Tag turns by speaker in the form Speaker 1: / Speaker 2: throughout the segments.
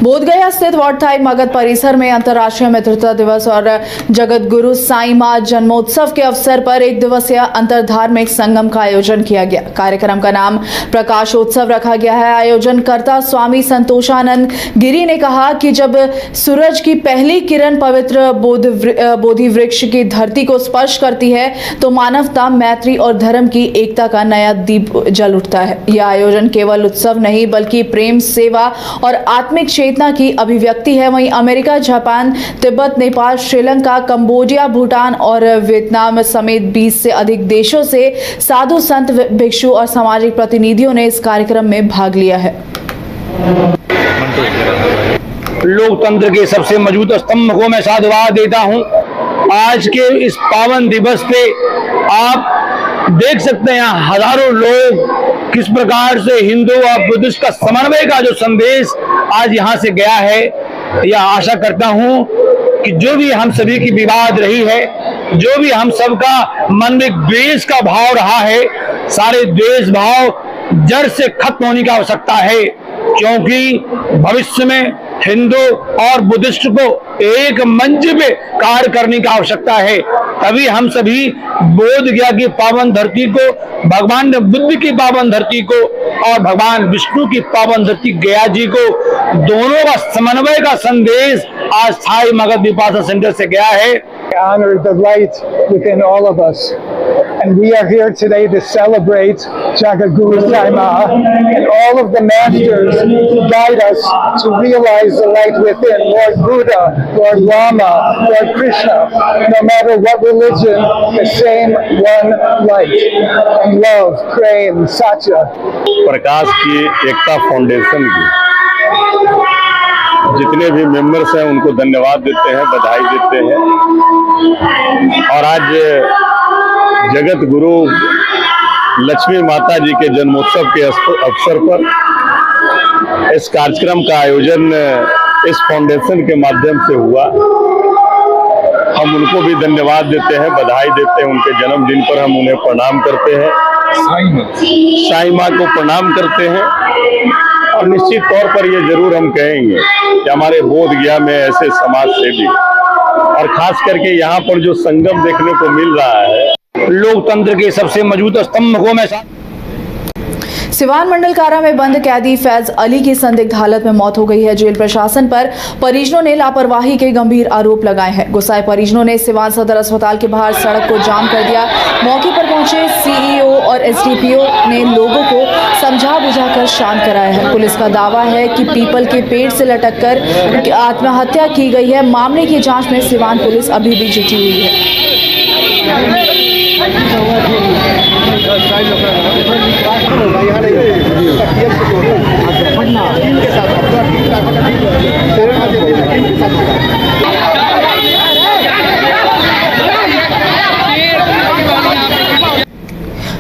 Speaker 1: बोधगया स्थित वाटथाई मगध परिसर में अंतर्राष्ट्रीय मित्रता दिवस और जगत गुरु साईं मां जन्मोत्सव के अवसर पर एक दिवसीय अंतर धार्मिक संगम का आयोजन किया गया। कार्यक्रम का नाम प्रकाशोत्सव रखा गया है। आयोजनकर्ता स्वामी संतोषानंद गिरी ने कहा कि जब सूरज की पहली किरण पवित्र बोधि वृक्ष की धरती को स्पर्श करती है तो मानवता, मैत्री और धर्म की एकता का नया दीप जल उठता है। यह आयोजन केवल उत्सव नहीं बल्कि प्रेम, सेवा और आत्मिक चेतना की अभिव्यक्ति है। वहीं America, Japan, Tibet, Nepal, Sri Lanka, Cambodia, Bhutan और वियतनाम समेत 20 से अधिक देशों से साधु संत, भिक्षु और सामाजिक प्रतिनिधियों ने इस कार्यक्रम में भाग लिया है।
Speaker 2: लोकतंत्र के सबसे मजबूत स्तंभ को मैं साधुवाद देता हूं। आज के इस पावन दिवस पे आप देख सकते हैं हजारों लोग किस प्रकार से हिंदू और बुद्धिस्ट का समन्वय का जो संदेश आज यहाँ से गया है। यह आशा करता हूँ कि जो भी हम सभी की विवाद रही है, जो भी हम सबका मन में द्वेष का भाव रहा है, सारे द्वेष भाव जड़ से खत्म होने की आवश्यकता है, क्योंकि भविष्य में हिंदू और बुद्धिस्ट को एक मंच पे कार्य करने की आवश्यकता है। तभी हम सभी बोध गया की पावन धरती को, भगवान बुद्ध की पावन धरती को और भगवान विष्णु की पावन धरती गया जी को, दोनों का समन्वय का संदेश आज साई मगध विपासना सेंटर से गया है।
Speaker 3: Honor the light within all of us, and we are here today to celebrate Jagat Guru Sai Ma and all of the masters who guide us to realize the light within. Lord Buddha, Lord Rama, Lord Krishna, no matter what religion, the same one light and love, prem, satya.
Speaker 4: प्रकाश की एकता foundation की जितने भी members हैं उनको धन्यवाद देते हैं, बधाई देते हैं। और आज जगत गुरु लक्ष्मी माता जी के जन्मोत्सव के अवसर पर इस कार्यक्रम का आयोजन इस फाउंडेशन के माध्यम से हुआ। हम उनको भी धन्यवाद देते हैं, बधाई देते हैं। उनके जन्मदिन पर हम उन्हें प्रणाम करते हैं, साईं माँ को प्रणाम करते हैं। और निश्चित तौर पर ये जरूर हम कहेंगे कि हमारे बोध गया में ऐसे समाज सेवी और खास करके यहाँ पर जो संगम देखने को मिल रहा है,
Speaker 2: लोकतंत्र के सबसे मजबूत स्तंभ को मैं
Speaker 1: सिवान मंडल कारा में बंद कैदी फैज अली की संदिग्ध हालत में मौत हो गई है। जेल प्रशासन पर परिजनों ने लापरवाही के गंभीर आरोप लगाए हैं। गुस्साए परिजनों ने सिवान सदर अस्पताल के बाहर सड़क को जाम कर दिया। मौके पर पहुंचे सीईओ और एसडीपीओ ने लोगों को समझा बुझाकर शांत कराया है। पुलिस का दावा है कि पीपल के पेड़ से लटक कर आत्महत्या की गई है। मामले की जाँच में सिवान पुलिस अभी भी जुटी हुई है।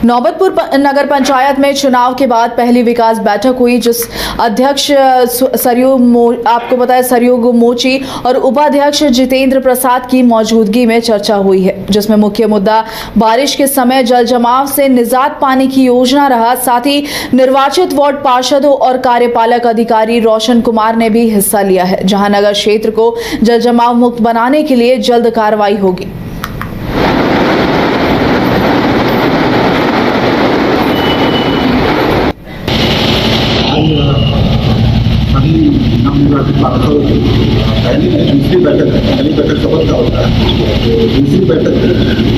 Speaker 1: नौबतपुर नगर पंचायत में चुनाव के बाद पहली विकास बैठक हुई, जिस अध्यक्ष आपको बताया सरयुग मोची और उपाध्यक्ष जितेंद्र प्रसाद की मौजूदगी में चर्चा हुई है, जिसमें मुख्य मुद्दा बारिश के समय जल जमाव से निजात पाने की योजना रहा। साथ ही निर्वाचित वार्ड पार्षदों और कार्यपालक अधिकारी रोशन कुमार ने भी हिस्सा लिया है, जहां नगर क्षेत्र को जल जमाव मुक्त बनाने के लिए जल्द कार्रवाई होगी।
Speaker 5: पहली दूसरी बैठक पहली बैठक शपथ का होता है, दूसरी बैठक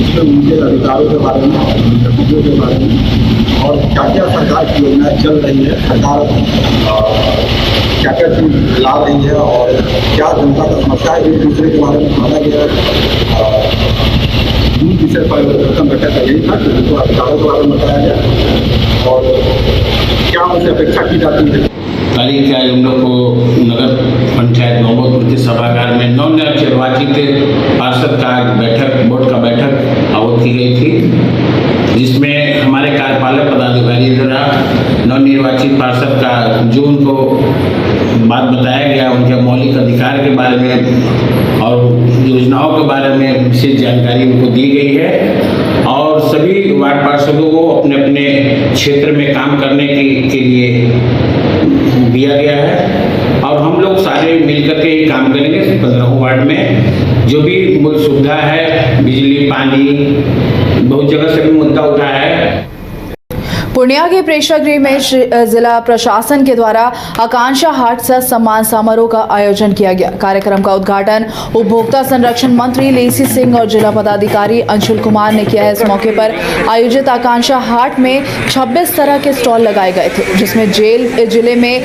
Speaker 5: उसमें उनके अधिकारों के बारे में, कर्तव्यों के बारे में और क्या क्या सरकार की योजनाएं चल रही है, सरकार क्या क्या चीज ला रही है और क्या जनता का समस्या है, एक दूसरे के बारे में माना गया मूल विषय पर प्रथम बैठक का यही था कि उनको अधिकारों के बारे में बताया गया और क्या उनसे अपेक्षा की जाती है।
Speaker 6: तारीख क्या हम लोग को नगर पंचायत नौबतपुर के सभागार में नवनिर्वाचित पार्षद का बोर्ड का बैठक आहूत की गई थी, जिसमें हमारे कार्यपालक पदाधिकारी द्वारा नवनिर्वाचित पार्षद का जो उनको बात बताया गया, उनके मौलिक अधिकार के बारे में और योजनाओं के बारे में विशेष जानकारी उनको दी गई है और सभी वार्ड पार्षदों को अपने अपने क्षेत्र में काम करने के लिए दिया गया है। और हम लोग मिलकर के ही काम करेंगे 15 वार्ड में। जो भी मूल सुविधा है, बिजली, पानी, बहुत जगह से भी मुद्दा उठा है।
Speaker 1: पूर्णिया के प्रेक्षागृह में जिला प्रशासन के द्वारा आकांक्षा हाट सह सम्मान समारोह का आयोजन किया गया। कार्यक्रम का उद्घाटन उपभोक्ता संरक्षण मंत्री लेसी सिंह और जिला पदाधिकारी अंशुल कुमार ने किया है। इस मौके पर आयोजित आकांक्षा हाट में 26 तरह के स्टॉल लगाए गए थे, जिसमें जिले में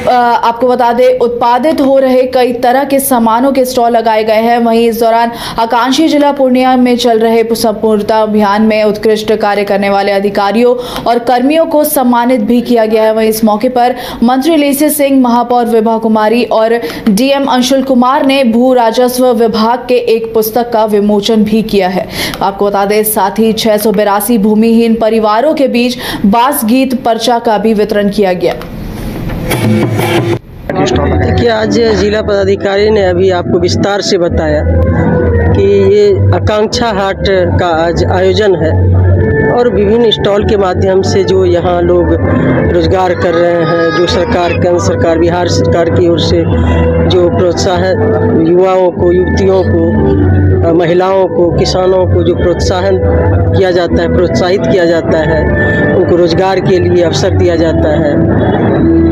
Speaker 1: आपको बता दें उत्पादित हो रहे कई तरह के सामानों के स्टॉल लगाए गए हैं। वहीं इस दौरान आकांक्षी जिला पूर्णिया में चल रहे संपूर्णता अभियान में उत्कृष्ट कार्य करने वाले अधिकारियों और कर्मियों को सम्मानित भी किया गया है। वहीं इस मौके पर मंत्री लेसी सिंह, महापौर विभा कुमारी और डीएम अंशुल कुमार ने भू राजस्व विभाग के एक पुस्तक का विमोचन भी किया है। आपको बता दें, साथ ही 682 भूमिहीन परिवारों के बीच बास गीत पर्चा का भी वितरण किया गया।
Speaker 7: देखिए, आज जिला पदाधिकारी ने अभी आपको विस्तार से बताया कि ये आकांक्षा हाट का आज आयोजन है और विभिन्न स्टॉल के माध्यम से जो यहाँ लोग रोजगार कर रहे हैं, जो सरकार, केंद्र सरकार, बिहार सरकार की ओर से जो प्रोत्साहन युवाओं को, युवतियों को, महिलाओं को, किसानों को जो प्रोत्साहन किया जाता है, प्रोत्साहित किया जाता है, उनको रोजगार के लिए अवसर दिया जाता है,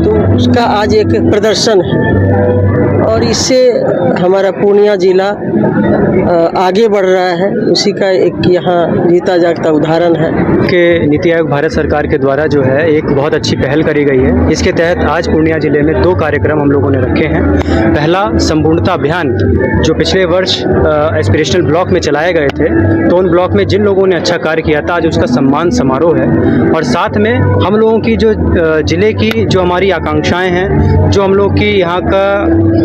Speaker 7: तो उसका आज एक प्रदर्शन है और इससे हमारा पूर्णिया जिला आगे बढ़ रहा है। उसी का एक यहाँ जीता जागता उदाहरण है
Speaker 8: कि नीति आयोग भारत सरकार के द्वारा जो है एक बहुत अच्छी पहल करी गई है। इसके तहत आज पूर्णिया जिले में 2 कार्यक्रम हम लोगों ने रखे हैं। पहला संपूर्णता अभियान जो पिछले वर्ष एस्पिरेशनल ब्लॉक में चलाए गए थे, तो उन ब्लॉक में जिन लोगों ने अच्छा कार्य किया था आज उसका सम्मान समारोह है। और साथ में हम लोगों की जो जिले की जो हमारी आकांक्षाएं हैं, जो हम लोग की यहाँ का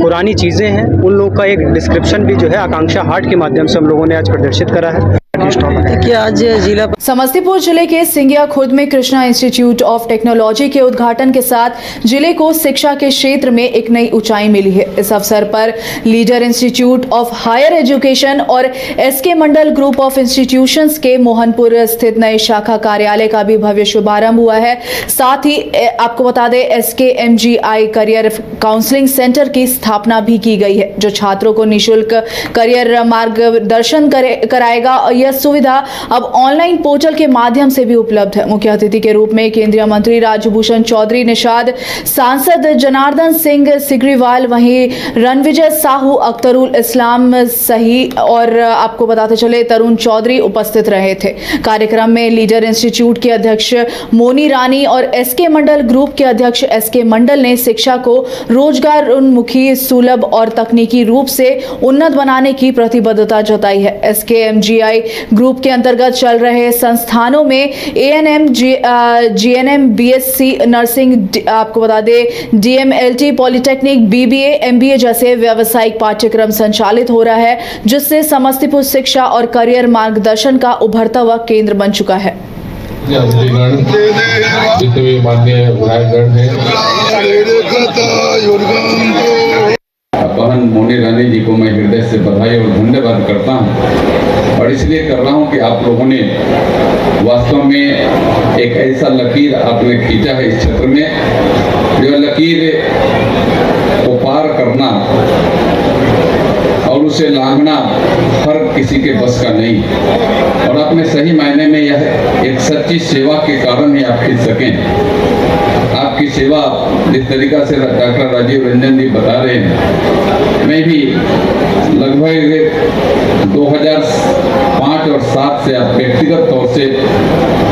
Speaker 8: पुरानी चीज़ें हैं, उन लोगों का एक डिस्क्रिप्शन भी जो है आकांक्षा हाट के माध्यम से हम लोगों ने आज प्रदर्शित करा है।
Speaker 7: देखिए, आज जिला
Speaker 1: समस्तीपुर जिले के सिंगिया खुर्द में कृष्णा इंस्टीट्यूट ऑफ टेक्नोलॉजी के उद्घाटन के साथ जिले को शिक्षा के क्षेत्र में एक नई ऊंचाई मिली है। इस अवसर पर leader institute of higher education और SK Mandal group of institutions के मोहनपुर स्थित नए शाखा कार्यालय का भी भव्य शुभारंभ हुआ है। साथ ही आपको बता दें, SKMGI करियर काउंसलिंग सेंटर की स्थापना भी की गई है, जो छात्रों को निःशुल्क करियर मार्गदर्शन कराएगा। यह सुविधा अब ऑनलाइन पोर्टल के माध्यम से भी उपलब्ध है। मुख्य अतिथि के रूप में केंद्रीय मंत्री राज्यभूषण चौधरी निषाद, सांसद जनार्दन सिंह सिग्रीवाल, वहीं रणविजय साहू, अख्तरुल इस्लाम सही और आपको बताते चले तरुण चौधरी उपस्थित रहे थे। कार्यक्रम में लीडर इंस्टीट्यूट के अध्यक्ष मोनी रानी और SK मंडल ग्रुप के अध्यक्ष SK मंडल ने शिक्षा को रोजगार उन्मुखी, सुलभ और तकनीकी रूप से उन्नत बनाने की प्रतिबद्धता जताई है। SKMGI ग्रुप के अंतर्गत चल रहे संस्थानों में ANM, GNM, BSc नर्सिंग, आपको बता दें DMLT, पॉलिटेक्निक, BBA, MBA जैसे व्यावसायिक पाठ्यक्रम संचालित हो रहा है, जिससे समस्तीपुर शिक्षा और करियर मार्गदर्शन का उभरता हुआ केंद्र बन चुका है।
Speaker 9: जितने भी माननीय विधायकगण हैं,
Speaker 10: बहन मोनी रानी जी को मैं हृदय से बधाई और धन्यवाद करता हूं। और इसलिए कर रहा हूं कि आप लोगों ने वास्तव में एक ऐसा लकीर आपने खींचा है इस क्षेत्र में, जो लकीर को पार करना और उसे लांघना हर किसी के बस का नहीं। और आपने सही मायने में यह एक सच्ची सेवा के कारण ही आप खींच सकें। आपकी सेवा जिस तरीका से डॉक्टर राजीव रंजन जी बता रहे हैं, मैं भी लगभग 2005 और 7 से आप व्यक्तिगत तौर से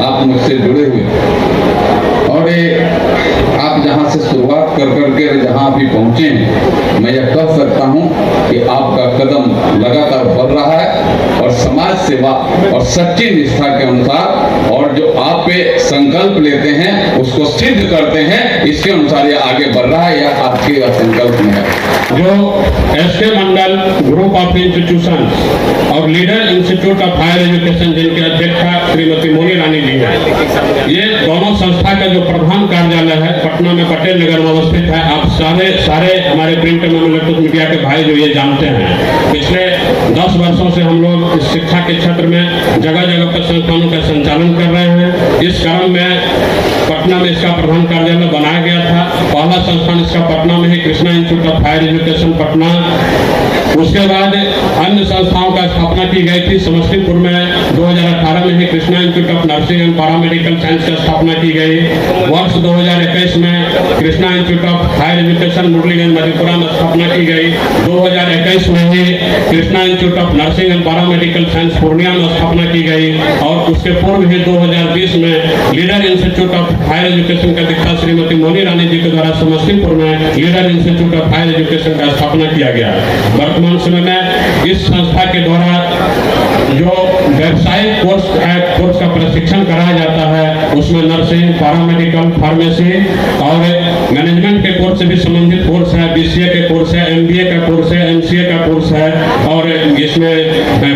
Speaker 10: आप मुझसे जुड़े हुए और आप जहां से शुरुआत कर करके जहां अभी पहुंचे हैं, मैं यह कह सकता हूं कि आपका कदम लगातार बढ़ रहा है और समाज सेवा और सच्ची निष्ठा के अनुसार और जो आप पे संकल्प लेते हैं उसको सिद्ध करते हैं, इसके अनुसार यह आगे बढ़ रहा है, यह आपके संकल्प में है।
Speaker 9: जो SK Mandal group of institution और leader institute of higher education जिनके अध्यक्षा श्रीमती मोनी रानी जी है, ये दोनों संस्था का जो प्रधान कार्यालय है पटना में पटेल नगर में अवस्थित है। आप सारे हमारे प्रिंट एवं इलेक्ट्रॉनिक मीडिया के भाई जो ये जानते हैं, पिछले 10 वर्षों से हम लोग इस शिक्षा के क्षेत्र में जगह जगह पर संस्थानों का संचालन कर रहे हैं। इस क्रम में पटना में इसका प्रधान कार्यालय बनाया गया था। पहला संस्थान इसका पटना में है, Krishna institute of higher education Patna. उसके बाद अन्य संस्थाओं का स्थापना की गई थी। समस्तीपुर में 2018 में ही Krishna institute of nursing and paramedical science की स्थापना की गई। वर्ष 2021 में Krishna institute of higher education Murliganj Madhepura में स्थापना की गई। 2021 में ही Krishna institute of nursing and paramedical science Purnia में स्थापना की गई। और उसके पूर्व ही 2020 में leader institute of higher education का दीक्षा श्रीमती मोनी रानी जी के द्वारा समस्तीपुर में leader institute of higher education का स्थापना किया गया। वर्तमान समय में इस संस्था के द्वारा जो व्यावसायिक कोर्स का प्रशिक्षण कराया जाता है, उसमें नर्सिंग, पैरामेडिकल, फार्मेसी और मैनेजमेंट के कोर्स से भी संबंधित कोर्स है, बीसीए के कोर्स है, एमबीए का कोर्स है, एमसीए का कोर्स है और इसमें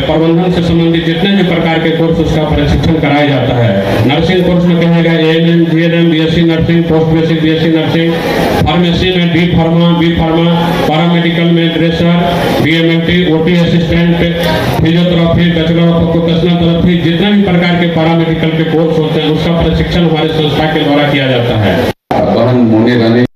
Speaker 9: प्रबंधन से संबंधित जितने भी प्रकार के कोर्स उसका प्रशिक्षण कराया जाता है। नर्सिंग कोर्स में कहेगा ANM, GNM, BSc nursing, post basic BSc nursing, pharmacy में D pharma, B pharma, paramedical में dresser, BMLT, OT assistant, physiotherapy, bachelor of occupational therapy, जितने भी प्रकार के पैरामेडिकल के कोर्स होते हैं उसका प्रशिक्षण हमारे संस्था के द्वारा किया जाता है।
Speaker 10: बहन मोनी रानी